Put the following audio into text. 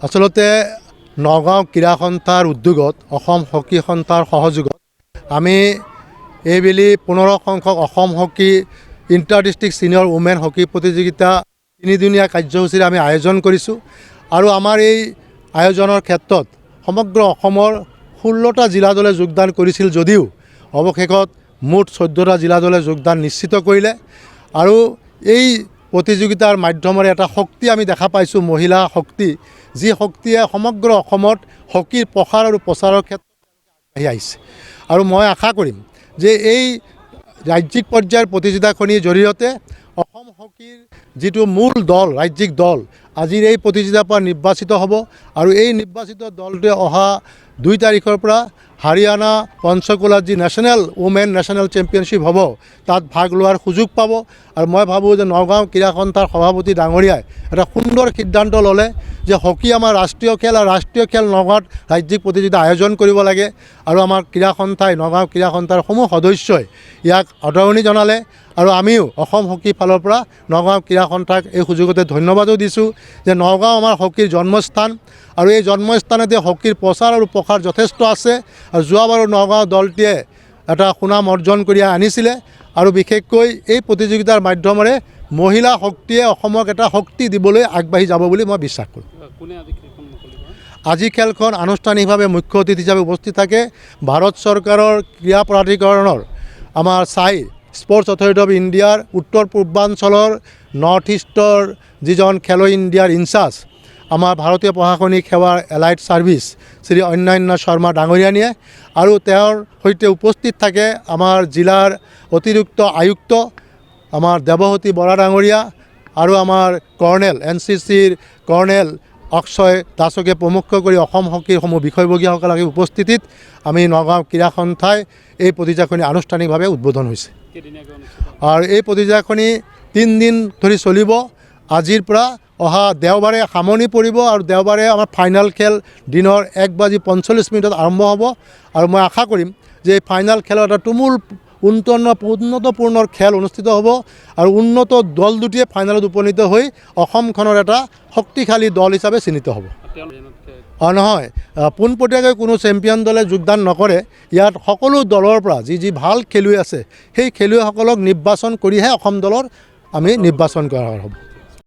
আচলতে নগাঁও ক্ৰীড়া সন্থাৰ উদ্যোগত অসম হকী সন্থাৰ সহযোগত আমি এইবেলি 15 সংখ্যক Assam hockey inter district senior women hockey প্ৰতিযোগিতা 3দিনীয়া কাৰ্যসূচীৰে আমি আয়োজন কৰিছোঁ আৰু আমাৰ এই আয়োজনৰ ক্ষেত্ৰত সমগ্ৰ অসমৰ 16টা জিলা দলে যোগদান কৰিছিল যদিও অৱশেষত মুঠ 14টা জিলা দলে যোগদান নিশ্চিত কৰিলে আৰু এই প্ৰতিযোগিতাৰ মাধ্যমেৰে এটা শক্তি আমি দেখা পাইছোঁ মহিলা শক্তি যি শক্তিয়ে সমগ্ৰ অসমত হকীৰ প্ৰসাৰ আৰু প্ৰচাৰৰ ক্ষেত্ৰত আহি আহিছে আৰু মই আশা কৰিম যে এই ৰাজ্যিক পৰ্যায়ৰ প্ৰতিযোগিতাখনিৰ জৰিয়তে অসম হকীৰ যিটো মূল দল ৰাজ্যিক দল আজিৰ এই প্ৰতিযোগিতাৰ পৰা নিৰ্বাচিত হ'ব আৰু এই নিৰ্বাচিত দলটোৱে অহা 2 তাৰিখৰ পৰা হাৰিয়ানা পঞ্চকুলাত যি উমেন নেশ্যনেল চেম্পিয়নশ্বিপ হ'ব তাত ভাগ লোৱাৰ সুযোগ পাব আৰু মই ভাবোঁ যে নগাঁও ক্ৰীড়া সন্থাৰ সভাপতি ডাঙৰীয়াই এটা সুন্দৰ সিদ্ধান্ত ল'লে যে হকী আমাৰ ৰাষ্ট্ৰীয় খেল আৰু ৰাষ্ট্ৰীয় খেল নগাঁৱত ৰাজ্যিক প্ৰতিযোগিতা আয়োজন কৰিব লাগে আৰু আমাৰ ক্ৰীড়া সন্থাই নগাঁও ক্ৰীড়া সন্থাৰ সমূহ সদস্যই ইয়াক আদৰণি জনালে আৰু আমিও অসম হকী ফালৰ পৰা নগাঁও ক্ৰীড়া সন্থাক এই সুযোগতে ধন্যবাদো দিছোঁ যে নগাঁও আমাৰ হকীৰ জন্মস্থান আৰু এই জন্মস্থানতে হকীৰ প্ৰচাৰ আৰু প্ৰসাৰ যথেষ্ট আছে আৰু যোৱাবাৰো নগাঁও দলটিয়ে এটা সুনাম অৰ্জন কৰি আনিছিলে আৰু বিশেষকৈ এই প্ৰতিযোগিতাৰ মাধ্যমেৰে মহিলা শক্তিয়ে অসমক এটা শক্তি দিবলৈ আগবাঢ়ি যাব বুলি মই বিশ্বাস কৰোঁ। আজি খেলখন আনুষ্ঠানিকভাৱে মুখ্য অতিথি হিচাপে উপস্থিত থাকে ভাৰত চৰকাৰৰ ক্ৰীড়া প্ৰাধিকৰণৰ আমাৰ স্পৰ্টছ অথৰিটি অফ ইণ্ডিয়াৰ উত্তৰ পূৰ্বাঞ্চলৰ নৰ্থ ইষ্টৰ যিজন খেলো ইণ্ডিয়াৰ ইনচাৰ্জ আমাৰ ভাৰতীয় প্ৰশাসনিক সেৱাৰ এলাইড ছাৰ্ভিচ শ্ৰী অন্যান্য শৰ্মা ডাঙৰীয়ানীয়ে আৰু তেওঁৰ সৈতে উপস্থিত থাকে আমাৰ জিলাৰ অতিৰিক্ত আয়ুক্ত আমাৰ দেৱহতী বৰা ডাঙৰীয়া আৰু আমাৰ কৰ্ণেল NCCৰ কৰ্ণেল অক্ষয় দাসকে প্ৰমুখ কৰি অসম হকীৰ সমূহ বিষয়ববীয়াসকলৰ উপস্থিতিত আমি নগাঁও ক্ৰীড়া সন্থাই এই প্ৰতিযোগিতাখনি আনুষ্ঠানিকভাৱে উদ্বোধন হৈছে আৰু এই প্ৰতিযোগিতাখনি 3 দিন ধৰি চলিব আজিৰ পৰা অহা দেওবাৰে সামৰণি পৰিব আৰু দেওবাৰে আমাৰ ফাইনেল খেল দিনৰ 1:45 আৰম্ভ হ'ব আৰু মই আশা কৰিম যে এই ফাইনেল খেলৰ এটা তুমুল উন্নতপূৰ্ণ খেল অনুষ্ঠিত হ'ব আৰু উন্নত দল দুটিয়ে ফাইনেলত উপনীত হৈ অসমখনৰ এটা শক্তিশালী দল হিচাপে চিহ্নিত হ'ব। নহয় পোনপটীয়াকৈ কোনো চেম্পিয়ন দলে যোগদান নকৰে ইয়াত সকলো দলৰ পৰা যি ভাল খেলুৱৈ আছে সেই খেলুৱৈসকলক নিৰ্বাচন কৰিহে অসম দলৰ আমি নিৰ্বাচন কৰা হ'ব।